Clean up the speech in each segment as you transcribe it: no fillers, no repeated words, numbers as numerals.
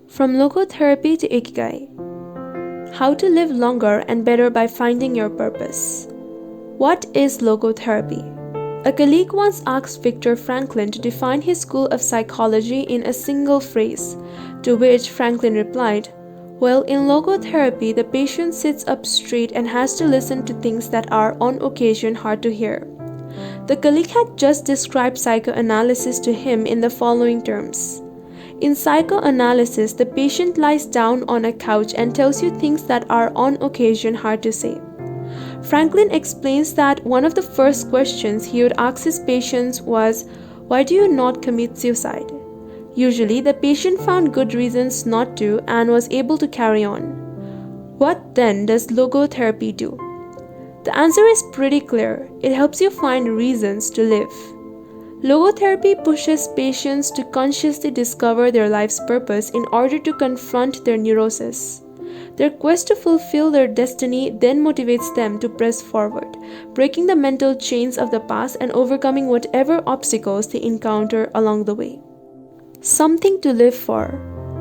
From logotherapy to Ikigai. How to live longer and better by finding your purpose. What is logotherapy? A colleague once asked Viktor Franklin to define his school of psychology in a single phrase, to which Franklin replied, "Well, in logotherapy, the patient sits up straight and has to listen to things that are on occasion hard to hear." The colleague had just described psychoanalysis to him in the following terms. In psychoanalysis, the patient lies down on a couch and tells you things that are on occasion hard to say. Franklin explains that one of the first questions he would ask his patients was, "Why do you not commit suicide?" Usually, the patient found good reasons not to and was able to carry on. What then does logotherapy do? The answer is pretty clear. It helps you find reasons to live. Logotherapy pushes patients to consciously discover their life's purpose in order to confront their neurosis. Their quest to fulfill their destiny then motivates them to press forward, breaking the mental chains of the past and overcoming whatever obstacles they encounter along the way. Something to live for.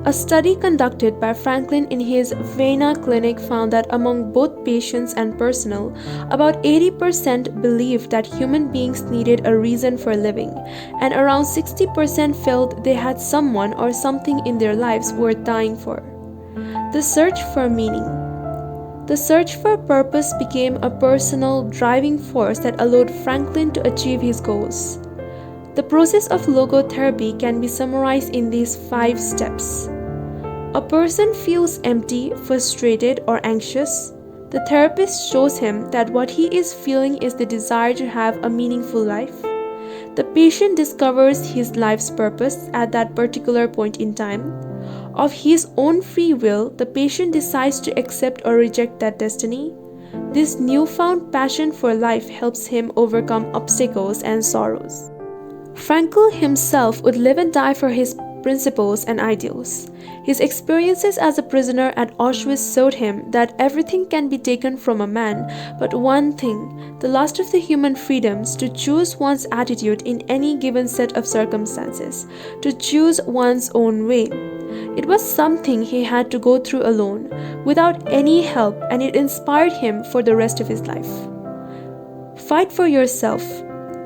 A study conducted by Franklin in his Vienna clinic found that among both patients and personnel, about 80% believed that human beings needed a reason for living, and around 60% felt they had someone or something in their lives worth dying for. The search for meaning. The search for purpose became a personal driving force that allowed Franklin to achieve his goals. The process of logotherapy can be summarized in these 5 steps. A person feels empty, frustrated, or anxious. The therapist shows him that what he is feeling is the desire to have a meaningful life. The patient discovers his life's purpose at that particular point in time. Of his own free will, the patient decides to accept or reject that destiny. This newfound passion for life helps him overcome obstacles and sorrows. Frankl himself would live and die for his principles and ideals. His experiences as a prisoner at Auschwitz showed him that everything can be taken from a man, but one thing, the last of the human freedoms, to choose one's attitude in any given set of circumstances, to choose one's own way. It was something he had to go through alone, without any help, and it inspired him for the rest of his life. Fight for yourself.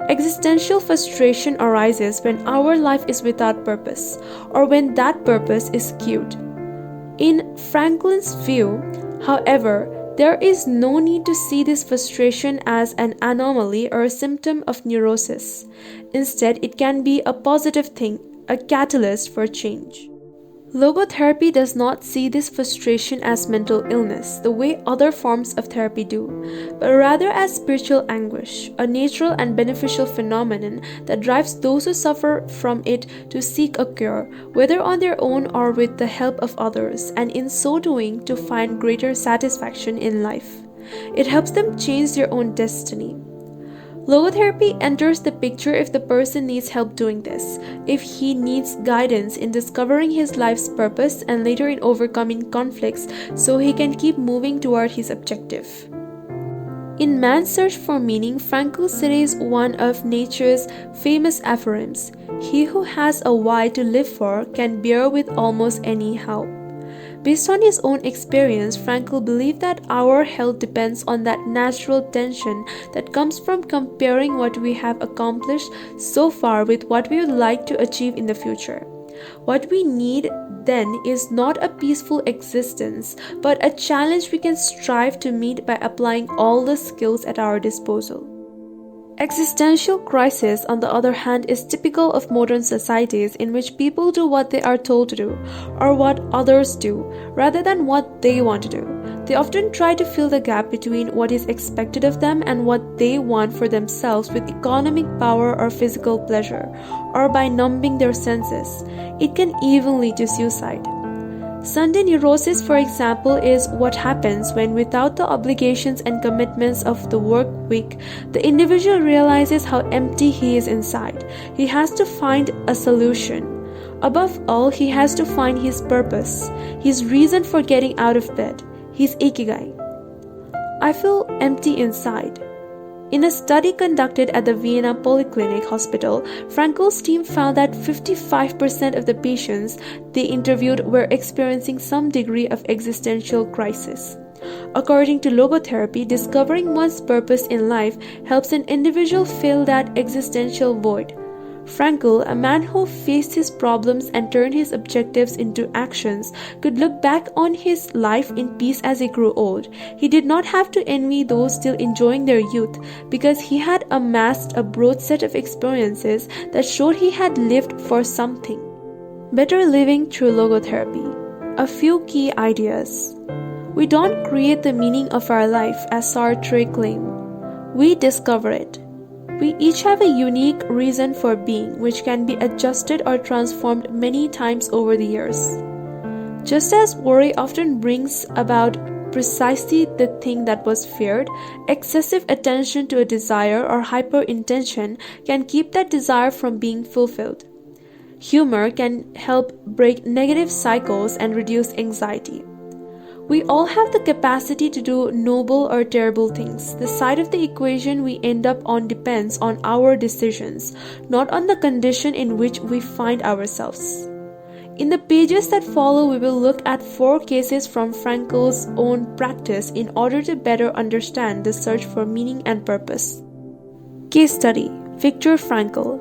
Existential frustration arises when our life is without purpose, or when that purpose is skewed. In Franklin's view, however, there is no need to see this frustration as an anomaly or a symptom of neurosis. Instead, it can be a positive thing, a catalyst for change. Logotherapy does not see this frustration as mental illness, the way other forms of therapy do, but rather as spiritual anguish, a natural and beneficial phenomenon that drives those who suffer from it to seek a cure, whether on their own or with the help of others, and in so doing to find greater satisfaction in life. It helps them change their own destiny. Logotherapy enters the picture if the person needs help doing this, if he needs guidance in discovering his life's purpose and later in overcoming conflicts so he can keep moving toward his objective. In Man's Search for Meaning, Frankl cites one of Nietzsche's famous aphorisms, "He who has a why to live for can bear with almost any how." Based on his own experience, Frankl believed that our health depends on that natural tension that comes from comparing what we have accomplished so far with what we would like to achieve in the future. What we need then is not a peaceful existence, but a challenge we can strive to meet by applying all the skills at our disposal. Existential crisis, on the other hand, is typical of modern societies in which people do what they are told to do, or what others do, rather than what they want to do. They often try to fill the gap between what is expected of them and what they want for themselves with economic power or physical pleasure, or by numbing their senses. It can even lead to suicide. Sunday neurosis, for example, is what happens when, without the obligations and commitments of the work week, the individual realizes how empty he is inside. He has to find a solution. Above all, he has to find his purpose, his reason for getting out of bed, his Ikigai. I feel empty inside. In a study conducted at the Vienna Polyclinic Hospital, Frankel's team found that 55% of the patients they interviewed were experiencing some degree of existential crisis. According to logotherapy, discovering one's purpose in life helps an individual fill that existential void. Frankel, a man who faced his problems and turned his objectives into actions, could look back on his life in peace as he grew old. He did not have to envy those still enjoying their youth, because he had amassed a broad set of experiences that showed he had lived for something. Better living through logotherapy. A few key ideas. We don't create the meaning of our life, as Sartre claimed. We discover it. We each have a unique reason for being, which can be adjusted or transformed many times over the years. Just as worry often brings about precisely the thing that was feared, excessive attention to a desire or hyper-intention can keep that desire from being fulfilled. Humor can help break negative cycles and reduce anxiety. We all have the capacity to do noble or terrible things. The side of the equation we end up on depends on our decisions, not on the condition in which we find ourselves. In the pages that follow, we will look at 4 cases from Frankel's own practice in order to better understand the search for meaning and purpose. Case study: Viktor Frankl.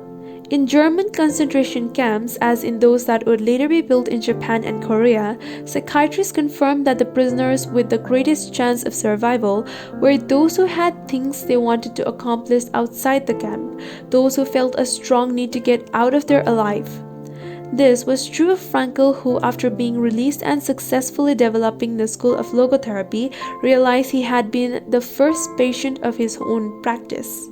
In German concentration camps, as in those that would later be built in Japan and Korea, psychiatrists confirmed that the prisoners with the greatest chance of survival were those who had things they wanted to accomplish outside the camp, those who felt a strong need to get out of there alive. This was true of Frankl, who, after being released and successfully developing the school of logotherapy, realized he had been the first patient of his own practice.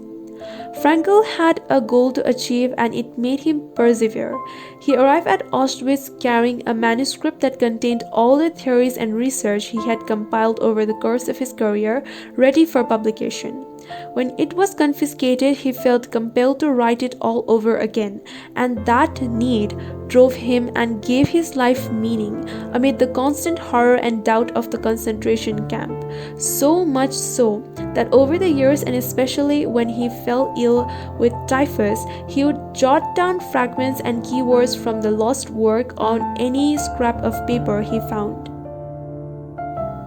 Frankl had a goal to achieve, and it made him persevere. He arrived at Auschwitz carrying a manuscript that contained all the theories and research he had compiled over the course of his career, ready for publication. When it was confiscated, he felt compelled to write it all over again, and that need drove him and gave his life meaning amid the constant horror and doubt of the concentration camp. So much so that over the years, and especially when he fell ill with typhus, he would jot down fragments and keywords from the lost work on any scrap of paper he found.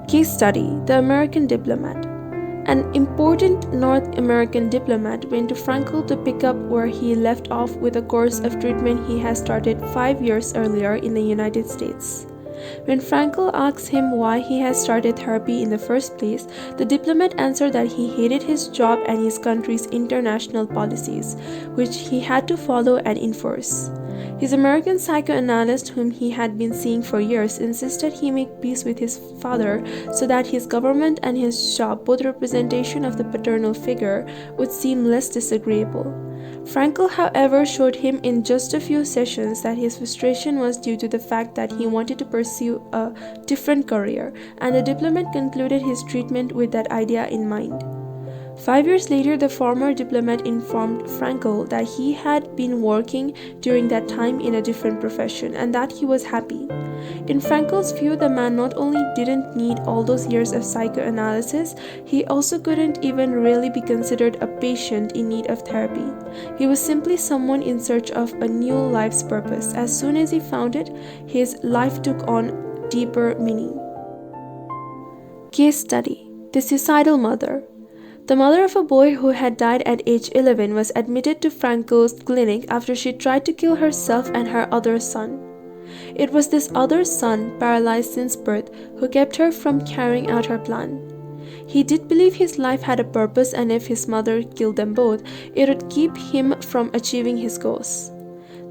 Case study: The American Diplomat. An important North American diplomat went to Frankl to pick up where he left off with a course of treatment he had started 5 years earlier in the United States. When Frankl asked him why he had started therapy in the first place, the diplomat answered that he hated his job and his country's international policies, which he had to follow and enforce. His American psychoanalyst, whom he had been seeing for years, insisted he make peace with his father so that his government and his job, both representation of the paternal figure, would seem less disagreeable. Frankl, however, showed him in just a few sessions that his frustration was due to the fact that he wanted to pursue a different career, and the diplomat concluded his treatment with that idea in mind. 5 years later, the former diplomat informed Frankl that he had been working during that time in a different profession and that he was happy. In Frankl's view, the man not only didn't need all those years of psychoanalysis, he also couldn't even really be considered a patient in need of therapy. He was simply someone in search of a new life's purpose. As soon as he found it, his life took on deeper meaning. Case study: The Suicidal Mother. The mother of a boy who had died at age 11 was admitted to Frankel's clinic after she tried to kill herself and her other son. It was this other son, paralyzed since birth, who kept her from carrying out her plan. He did believe his life had a purpose, and if his mother killed them both, it would keep him from achieving his goals.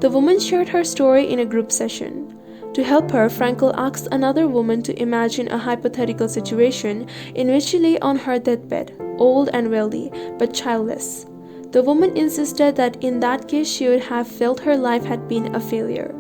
The woman shared her story in a group session. To help her, Frankl asked another woman to imagine a hypothetical situation in which she lay on her deathbed, old and wealthy, but childless. The woman insisted that in that case she would have felt her life had been a failure.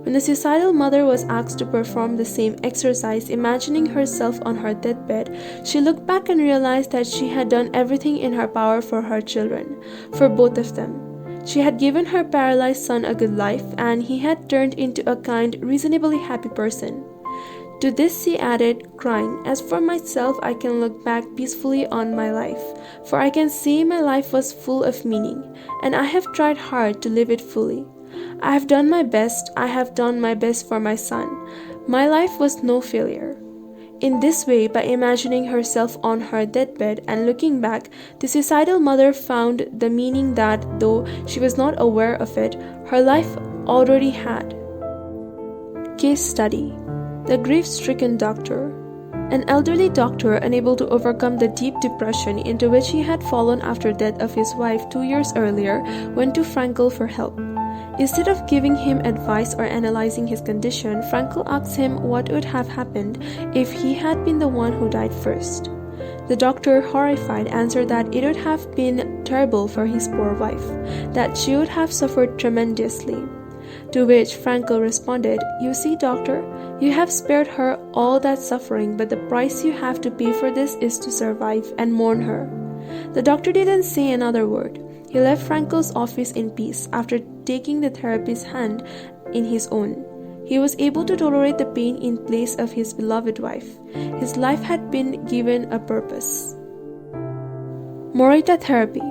When the suicidal mother was asked to perform the same exercise, imagining herself on her deathbed, she looked back and realized that she had done everything in her power for her children, for both of them. She had given her paralyzed son a good life, and he had turned into a kind, reasonably happy person. To this she added, crying, "As for myself, I can look back peacefully on my life, for I can see my life was full of meaning, and I have tried hard to live it fully. I have done my best for my son. My life was no failure." In this way, by imagining herself on her deathbed and looking back, the suicidal mother found the meaning that, though she was not aware of it, her life already had. Case study: the grief-stricken doctor. An elderly doctor, unable to overcome the deep depression into which he had fallen after the death of his wife 2 years earlier, went to Frankel for help. Instead of giving him advice or analyzing his condition, Frankel asked him what would have happened if he had been the one who died first. The doctor, horrified, answered that it would have been terrible for his poor wife, that she would have suffered tremendously. To which Frankel responded, "You see, doctor, you have spared her all that suffering, but the price you have to pay for this is to survive and mourn her." The doctor didn't say another word. He left Frankel's office in peace after taking the therapist's hand in his own. He was able to tolerate the pain in place of his beloved wife. His life had been given a purpose. Morita therapy.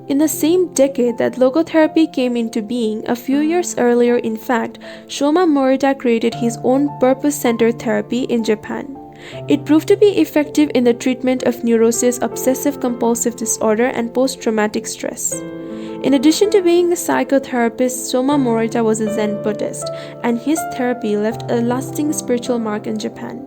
In the same decade that logotherapy came into being, a few years earlier in fact, Shoma Morita created his own purpose-centered therapy in Japan. It proved to be effective in the treatment of neurosis, obsessive-compulsive disorder, and post-traumatic stress. In addition to being a psychotherapist, Shoma Morita was a Zen Buddhist, and his therapy left a lasting spiritual mark in Japan.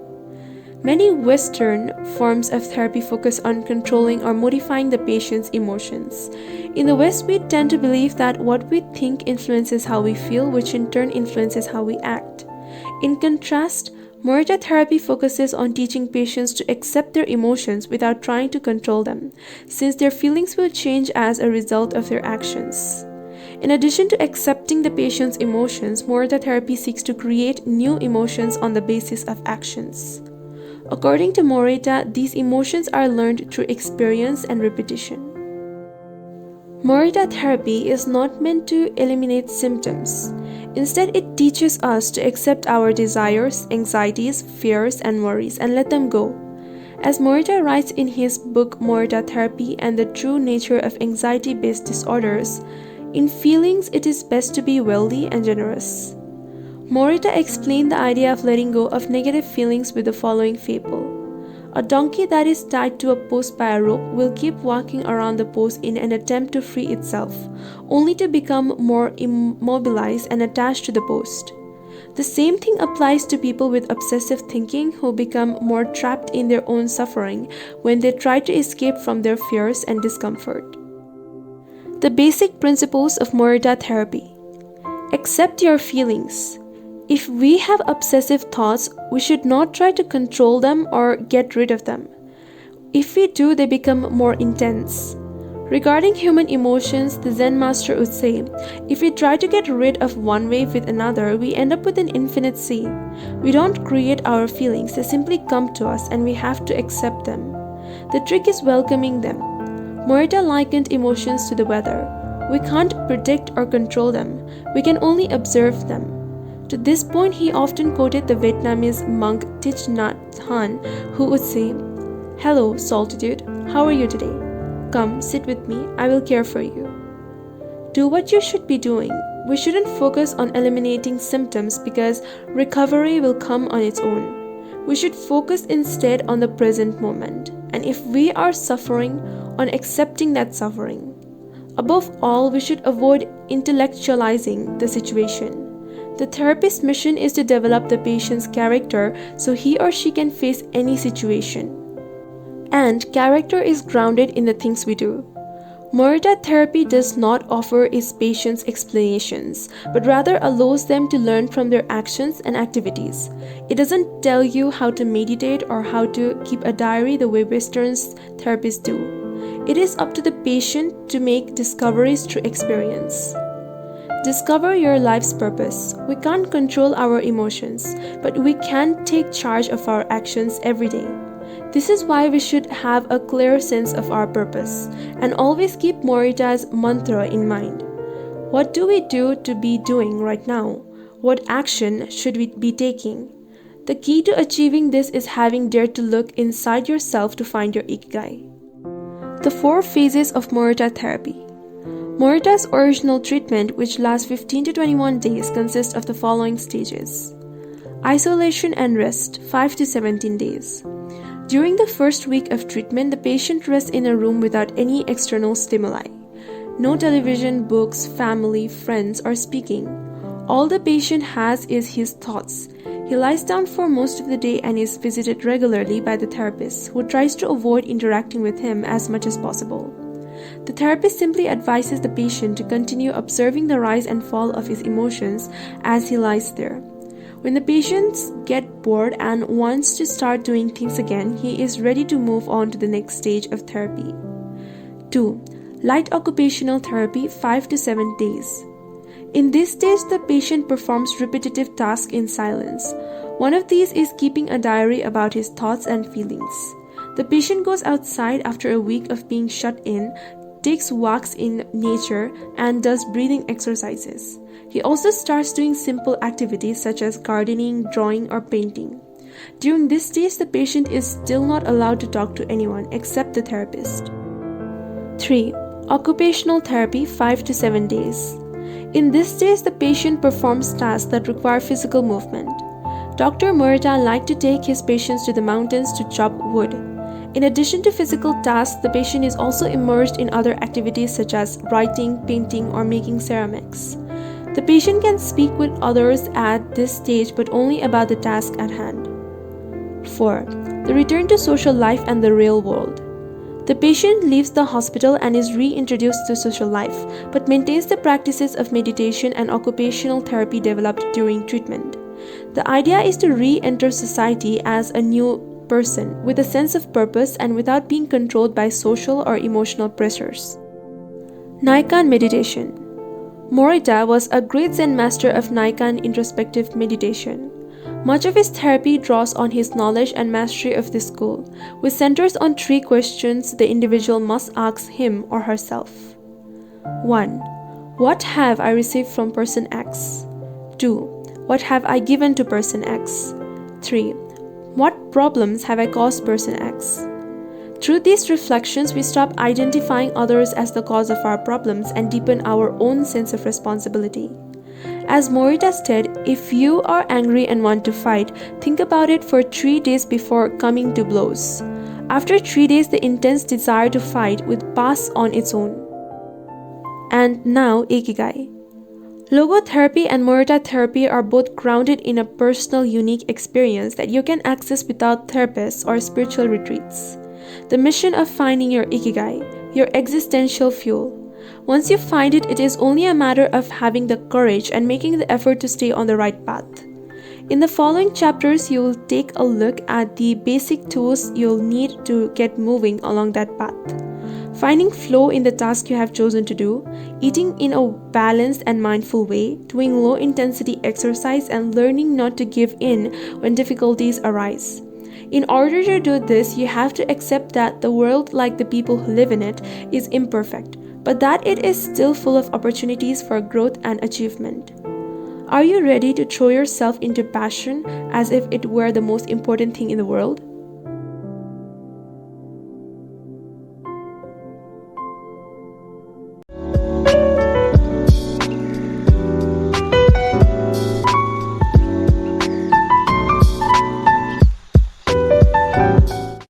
Many Western forms of therapy focus on controlling or modifying the patient's emotions. In the West, we tend to believe that what we think influences how we feel, which in turn influences how we act. In contrast, Morita therapy focuses on teaching patients to accept their emotions without trying to control them, since their feelings will change as a result of their actions. In addition to accepting the patient's emotions, Morita therapy seeks to create new emotions on the basis of actions. According to Morita, these emotions are learned through experience and repetition. Morita therapy is not meant to eliminate symptoms. Instead, it teaches us to accept our desires, anxieties, fears, and worries and let them go. As Morita writes in his book Morita Therapy and the True Nature of Anxiety-Based Disorders, in feelings it is best to be wealthy and generous. Morita explained the idea of letting go of negative feelings with the following fable. A donkey that is tied to a post by a rope will keep walking around the post in an attempt to free itself, only to become more immobilized and attached to the post. The same thing applies to people with obsessive thinking who become more trapped in their own suffering when they try to escape from their fears and discomfort. The basic principles of Morita therapy. Accept your feelings. If we have obsessive thoughts, we should not try to control them or get rid of them. If we do, they become more intense. Regarding human emotions, the Zen master would say, if we try to get rid of one wave with another, we end up with an infinite sea. We don't create our feelings, they simply come to us and we have to accept them. The trick is welcoming them. Morita likened emotions to the weather. We can't predict or control them, we can only observe them. To this point, he often quoted the Vietnamese monk Thich Nhat Hanh, who would say, "Hello, solitude, how are you today? Come, sit with me, I will care for you." Do what you should be doing. We shouldn't focus on eliminating symptoms because recovery will come on its own. We should focus instead on the present moment, and if we are suffering, on accepting that suffering. Above all, we should avoid intellectualizing the situation. The therapist's mission is to develop the patient's character so he or she can face any situation. And character is grounded in the things we do. Morita therapy does not offer its patients explanations, but rather allows them to learn from their actions and activities. It doesn't tell you how to meditate or how to keep a diary the way Western therapists do. It is up to the patient to make discoveries through experience. Discover your life's purpose. We can't control our emotions, but we can take charge of our actions every day. This is why we should have a clear sense of our purpose and always keep Morita's mantra in mind. What do we do to be doing right now? What action should we be taking? The key to achieving this is having dared to look inside yourself to find your Ikigai. The 4 phases of Morita therapy. Morita's original treatment, which lasts 15 to 21 days, consists of the following stages. Isolation and rest, 5 to 17 days. During the first week of treatment, the patient rests in a room without any external stimuli. No television, books, family, friends, or speaking. All the patient has is his thoughts. He lies down for most of the day and is visited regularly by the therapist, who tries to avoid interacting with him as much as possible. The therapist simply advises the patient to continue observing the rise and fall of his emotions as he lies there. When the patient gets bored and wants to start doing things again, he is ready to move on to the next stage of therapy. 2. Light occupational therapy, 5 to 7 days. In this stage, the patient performs repetitive tasks in silence. One of these is keeping a diary about his thoughts and feelings. The patient goes outside after a week of being shut in, takes walks in nature, and does breathing exercises. He also starts doing simple activities such as gardening, drawing, or painting. During this stage, the patient is still not allowed to talk to anyone except the therapist. 3. Occupational therapy, 5 to 7 days. In this stage, the patient performs tasks that require physical movement. Dr. Morita liked to take his patients to the mountains to chop wood. In addition to physical tasks, the patient is also immersed in other activities such as writing, painting, or making ceramics. The patient can speak with others at this stage, but only about the task at hand. 4. The return to social life and the real world. The patient leaves the hospital and is reintroduced to social life, but maintains the practices of meditation and occupational therapy developed during treatment. The idea is to re-enter society as a new person with a sense of purpose and without being controlled by social or emotional pressures. Naikan meditation. Morita was a great Zen master of Naikan introspective meditation. Much of his therapy draws on his knowledge and mastery of this school, which centers on 3 questions the individual must ask him or herself. 1. What have I received from person X? 2. What have I given to person X? 3. What problems have I caused person X? Through these reflections, we stop identifying others as the cause of our problems and deepen our own sense of responsibility. As Morita said, if you are angry and want to fight, think about it for 3 days before coming to blows. After 3 days, the intense desire to fight would pass on its own. And now, Ikigai. Logotherapy and Morita therapy are both grounded in a personal, unique experience that you can access without therapists or spiritual retreats. The mission of finding your Ikigai, your existential fuel. Once you find it, it is only a matter of having the courage and making the effort to stay on the right path. In the following chapters, you will take a look at the basic tools you'll need to get moving along that path. Finding flow in the task you have chosen to do, eating in a balanced and mindful way, doing low-intensity exercise, and learning not to give in when difficulties arise. In order to do this, you have to accept that the world, like the people who live in it, is imperfect, but that it is still full of opportunities for growth and achievement. Are you ready to throw yourself into passion as if it were the most important thing in the world?